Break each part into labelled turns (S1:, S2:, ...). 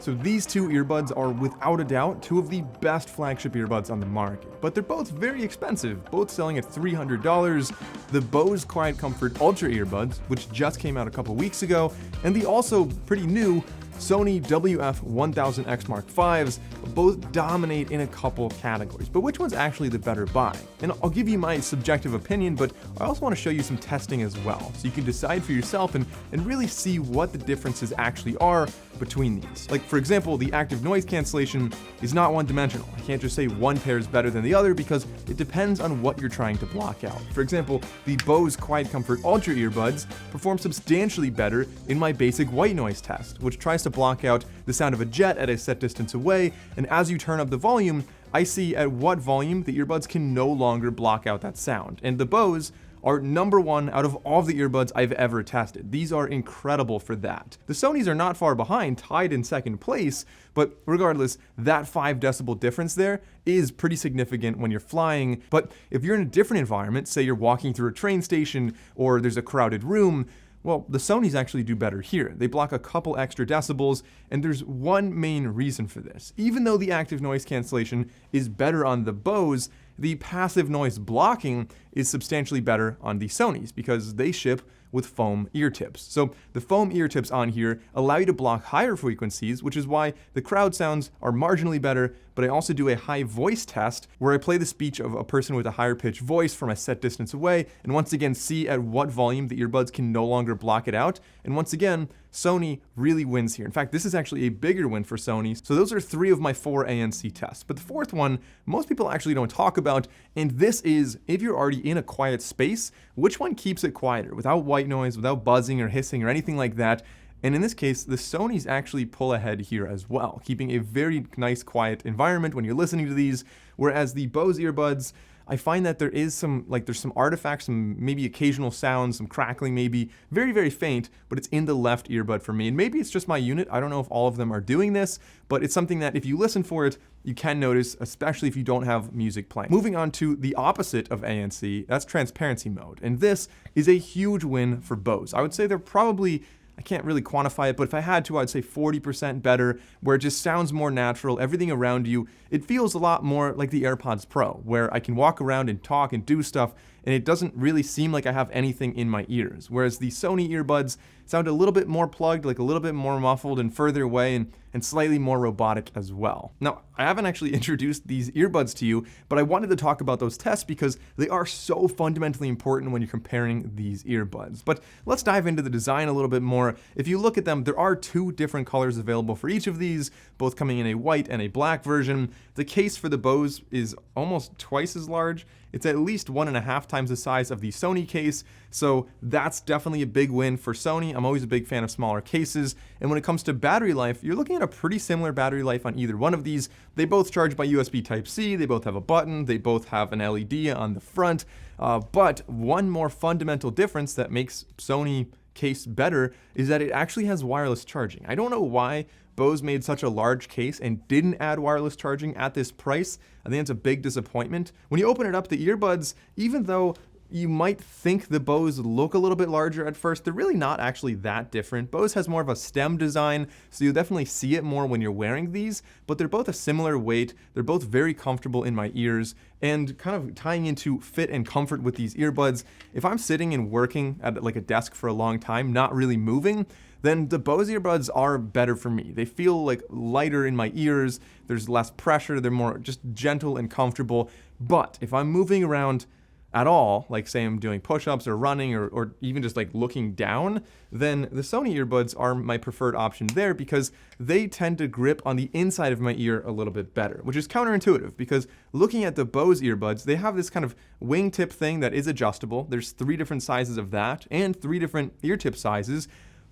S1: So these two earbuds are without a doubt two of the best flagship earbuds on the market, but they're both very expensive, both selling at $300. The Bose Quiet Comfort Ultra earbuds, which just came out a couple weeks ago, and the also pretty new Sony WF-1000X Mark Vs both dominate in a couple categories, but which one's actually the better buy? And I'll give you my subjective opinion, but I also want to show you some testing as well, so you can decide for yourself and really see what the differences actually are between these. Like, for example, the active noise cancellation is not one-dimensional. I can't just say one pair is better than the other because it depends on what you're trying to block out. For example, the Bose Quiet Comfort Ultra earbuds perform substantially better in my basic white noise test, which tries to block out the sound of a jet at a set distance away, and as you turn up the volume, I see at what volume the earbuds can no longer block out that sound. And the Bose are #1 out of all of the earbuds I've ever tested. These are incredible for that. The Sonys are not far behind, tied in second place, but regardless, that 5 decibel difference there is pretty significant when you're flying. But if you're in a different environment, say you're walking through a train station or there's a crowded room, well, the Sonys actually do better here. They block a couple extra decibels, and there's one main reason for this. Even though the active noise cancellation is better on the Bose, the passive noise blocking is substantially better on the Sonys because they ship with foam ear tips. So the foam ear tips on here allow you to block higher frequencies, which is why the crowd sounds are marginally better, but I also do a high voice test where I play the speech of a person with a higher pitched voice from a set distance away, and once again see at what volume the earbuds can no longer block it out. And once again, Sony really wins here. In fact, this is actually a bigger win for Sony. So those are 3 of my 4 ANC tests. But the 4th one, most people actually don't talk about, and this is, if you're already in a quiet space, which one keeps it quieter, without white noise, without buzzing or hissing or anything like that? And in this case, the Sonys actually pull ahead here as well, keeping a very nice quiet environment when you're listening to these, whereas the Bose earbuds, I find that there's some artifacts, some maybe occasional sounds, some crackling maybe, very, very faint, but it's in the left earbud for me. And maybe it's just my unit. I don't know if all of them are doing this, but it's something that if you listen for it, you can notice, especially if you don't have music playing. Moving on to the opposite of ANC, that's transparency mode. And this is a huge win for Bose. I would say they're probably, I can't really quantify it, but if I had to, I'd say 40% better, where it just sounds more natural. Everything around you, it feels a lot more like the AirPods Pro, where I can walk around and talk and do stuff, and it doesn't really seem like I have anything in my ears. Whereas the Sony earbuds sound a little bit more plugged, like a little bit more muffled and further away, and slightly more robotic as well. Now, I haven't actually introduced these earbuds to you, but I wanted to talk about those tests because they are so fundamentally important when you're comparing these earbuds. But let's dive into the design a little bit more. If you look at them, there are 2 different colors available for each of these, both coming in a white and a black version. The case for the Bose is almost twice as large. It's at least 1.5 times the size of the Sony case, so that's definitely a big win for Sony. I'm always a big fan of smaller cases, and when it comes to battery life, you're looking at a pretty similar battery life on either one of these. They both charge by USB Type-C, they both have a button, they both have an LED on the front, but one more fundamental difference that makes Sony case better is that it actually has wireless charging. I don't know why Bose made such a large case and didn't add wireless charging at this price. I think it's a big disappointment. When you open it up, the earbuds, even though you might think the Bose look a little bit larger at first, they're really not actually that different. Bose has more of a stem design, so you'll definitely see it more when you're wearing these, but they're both a similar weight. They're both very comfortable in my ears, and kind of tying into fit and comfort with these earbuds, if I'm sitting and working at like a desk for a long time, not really moving, then the Bose earbuds are better for me. They feel like lighter in my ears, there's less pressure, they're more just gentle and comfortable. But if I'm moving around at all, like say I'm doing push-ups or running or even just like looking down, then the Sony earbuds are my preferred option there because they tend to grip on the inside of my ear a little bit better, which is counterintuitive because looking at the Bose earbuds, they have this kind of wingtip thing that is adjustable. There's 3 different sizes of that and 3 different ear tip sizes,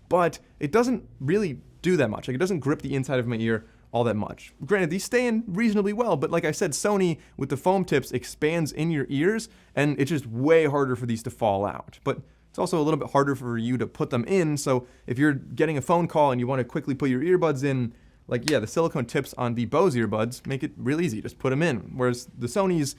S1: but it doesn't really do that much. Like it doesn't grip the inside of my ear all that much. Granted, these stay in reasonably well, but like I said, Sony with the foam tips expands in your ears, and it's just way harder for these to fall out. But it's also a little bit harder for you to put them in, so if you're getting a phone call and you want to quickly put your earbuds in, like yeah, the silicone tips on the Bose earbuds make it real easy, just put them in. Whereas the Sonys,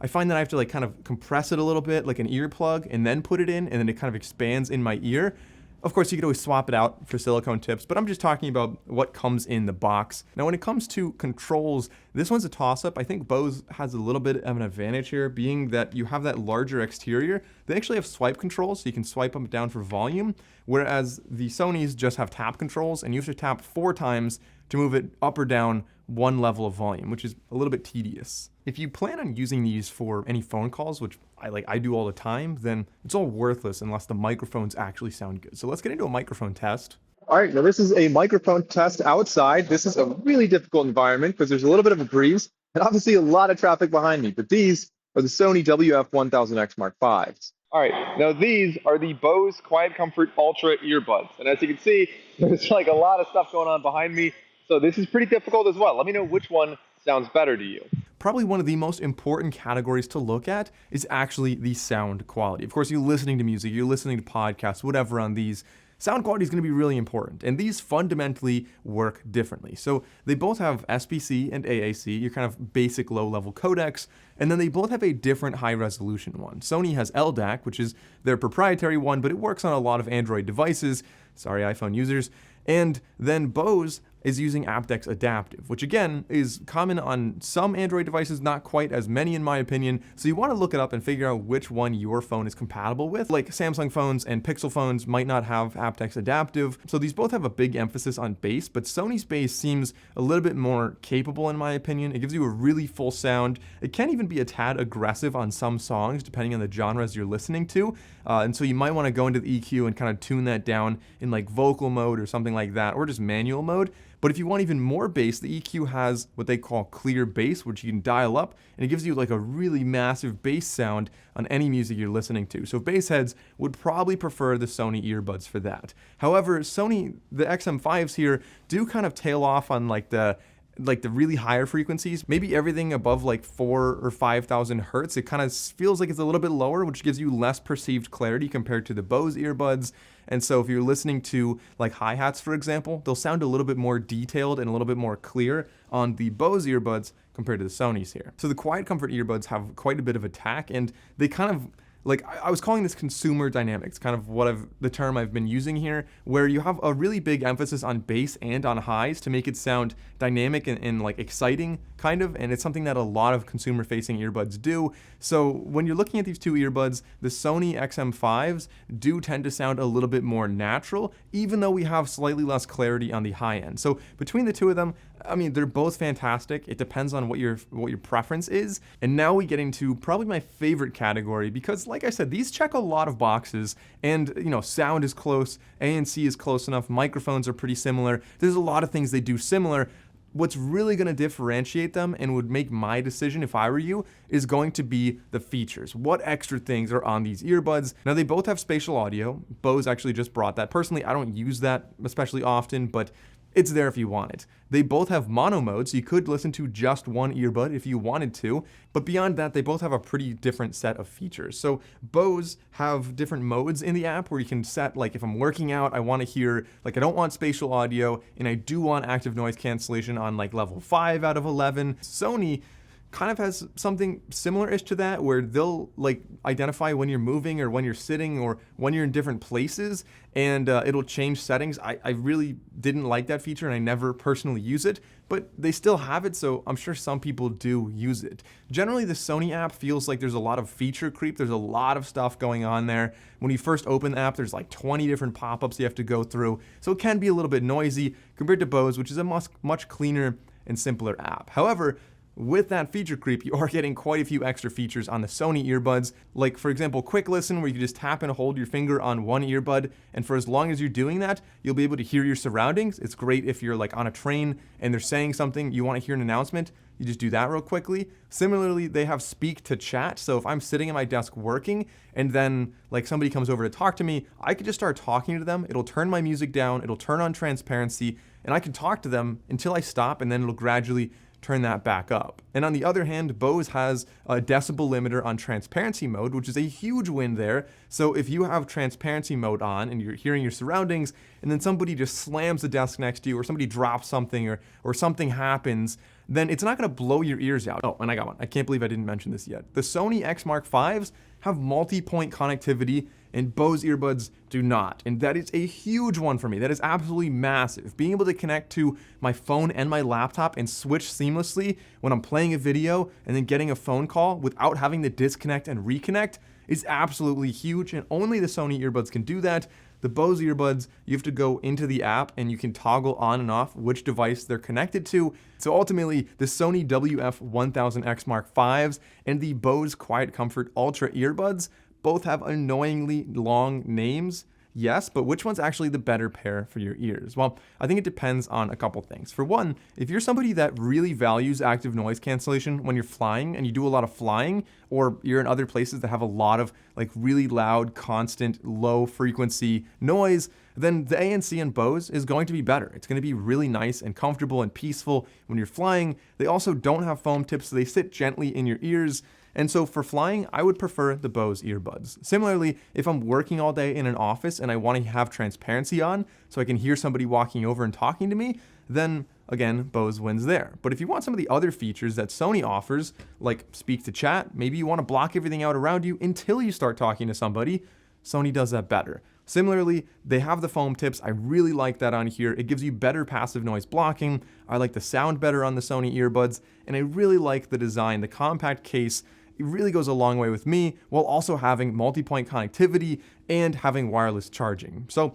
S1: I find that I have to like kind of compress it a little bit, like an earplug, and then put it in, and then it kind of expands in my ear. Of course, you could always swap it out for silicone tips, but I'm just talking about what comes in the box. Now, when it comes to controls, this one's a toss-up. I think Bose has a little bit of an advantage here, being that you have that larger exterior. They actually have swipe controls, so you can swipe them down for volume, whereas the Sonys just have tap controls, and you have to tap 4 times to move it up or down 1 level of volume, which is a little bit tedious. If you plan on using these for any phone calls, which I do all the time, then it's all worthless unless the microphones actually sound good. So let's get into a microphone test.
S2: All right, now this is a microphone test outside. This is a really difficult environment because there's a little bit of a breeze and obviously a lot of traffic behind me, but these are the Sony WF-1000X Mark Vs. All right, now these are the Bose Quiet Comfort Ultra earbuds. And as you can see, there's like a lot of stuff going on behind me. So this is pretty difficult as well. Let me know which one sounds better to you.
S1: Probably one of the most important categories to look at is actually the sound quality. Of course, you're listening to music, you're listening to podcasts, whatever on these. Sound quality is going to be really important, and these fundamentally work differently. So they both have SBC and AAC, your kind of basic low-level codecs, and then they both have a different high-resolution one. Sony has LDAC, which is their proprietary one, but it works on a lot of Android devices. Sorry, iPhone users. And then Bose is using aptX Adaptive, which again is common on some Android devices, not quite as many in my opinion. So you want to look it up and figure out which one your phone is compatible with. Like Samsung phones and Pixel phones might not have aptX Adaptive. So these both have a big emphasis on bass, but Sony's bass seems a little bit more capable in my opinion. It gives you a really full sound. It can even be a tad aggressive on some songs, depending on the genres you're listening to. And so you might want to go into the EQ and kind of tune that down in like vocal mode or something like that, or just manual mode. But if you want even more bass, the EQ has what they call clear bass, which you can dial up, and it gives you like a really massive bass sound on any music you're listening to. So bass heads would probably prefer the Sony earbuds for that. However, Sony, the XM5s here, do kind of tail off on like the really higher frequencies, maybe everything above like 4,000 or 5,000 hertz. It kind of feels like it's a little bit lower, which gives you less perceived clarity compared to the Bose earbuds. And so if you're listening to like hi-hats, for example, they'll sound a little bit more detailed and a little bit more clear on the Bose earbuds compared to the Sonys here. So the Quiet Comfort earbuds have quite a bit of attack, and they kind of, like, I was calling this consumer dynamics, kind of the term I've been using here, where you have a really big emphasis on bass and on highs to make it sound dynamic and like exciting, kind of, and it's something that a lot of consumer-facing earbuds do. So when you're looking at these two earbuds, the Sony XM5s do tend to sound a little bit more natural, even though we have slightly less clarity on the high end. So between the two of them, I mean, they're both fantastic. It depends on what your preference is. And now we get into probably my favorite category because, like I said, these check a lot of boxes. And, you know, sound is close, ANC is close enough, microphones are pretty similar. There's a lot of things they do similar. What's really going to differentiate them and would make my decision if I were you is going to be the features. What extra things are on these earbuds? Now, they both have spatial audio. Bose actually just brought that. Personally, I don't use that especially often, but it's there if you want it. They both have mono mode, so you could listen to just one earbud if you wanted to, but beyond that, they both have a pretty different set of features. So Bose have different modes in the app where you can set, like if I'm working out, I want to hear, like I don't want spatial audio, and I do want active noise cancellation on like level 5 out of 11. Sony kind of has something similar-ish to that, where they'll like identify when you're moving or when you're sitting or when you're in different places, and it'll change settings. I really didn't like that feature, and I never personally use it, but they still have it, so I'm sure some people do use it. Generally, the Sony app feels like there's a lot of feature creep. There's a lot of stuff going on there. When you first open the app, there's like 20 different pop-ups you have to go through, so it can be a little bit noisy compared to Bose, which is a much cleaner and simpler app. However, with that feature creep, you are getting quite a few extra features on the Sony earbuds, like for example, quick listen, where you can just tap and hold your finger on one earbud, and for as long as you're doing that, you'll be able to hear your surroundings. It's great if you're like on a train and they're saying something, you want to hear an announcement, you just do that real quickly. Similarly, they have speak to chat, so if I'm sitting at my desk working and then like somebody comes over to talk to me, I could just start talking to them. It'll turn my music down, it'll turn on transparency, and I can talk to them until I stop, and then it'll gradually turn that back up. And on the other hand, Bose has a decibel limiter on transparency mode, which is a huge win there. So if you have transparency mode on and you're hearing your surroundings, and then somebody just slams the desk next to you, or somebody drops something, or something happens, then it's not going to blow your ears out. Oh, and I got one. I can't believe I didn't mention this yet. The Sony X Mark Vs have multi-point connectivity, and Bose earbuds do not. And that is a huge one for me. That is absolutely massive. Being able to connect to my phone and my laptop and switch seamlessly when I'm playing a video and then getting a phone call without having to disconnect and reconnect is absolutely huge, and only the Sony earbuds can do that. The Bose earbuds, you have to go into the app and you can toggle on and off which device they're connected to. So ultimately, the Sony WF-1000X Mark Vs and the Bose Quiet Comfort Ultra earbuds both have annoyingly long names. Yes, but which one's actually the better pair for your ears? Well, I think it depends on a couple things. For one, if you're somebody that really values active noise cancellation when you're flying and you do a lot of flying, or you're in other places that have a lot of like really loud, constant, low frequency noise, then the ANC and Bose is going to be better. It's going to be really nice and comfortable and peaceful when you're flying. They also don't have foam tips, so they sit gently in your ears. And so for flying, I would prefer the Bose earbuds. Similarly, if I'm working all day in an office and I want to have transparency on so I can hear somebody walking over and talking to me, then again, Bose wins there. But if you want some of the other features that Sony offers, like speak to chat, maybe you want to block everything out around you until you start talking to somebody, Sony does that better. Similarly, they have the foam tips. I really like that on here. It gives you better passive noise blocking. I like the sound better on the Sony earbuds, and I really like the design. The compact case, it really goes a long way with me, while also having multi-point connectivity and having wireless charging. So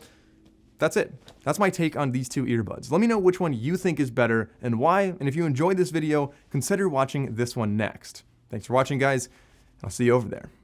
S1: that's it. That's my take on these two earbuds. Let me know which one you think is better and why. And if you enjoyed this video, consider watching this one next. Thanks for watching, guys. I'll see you over there.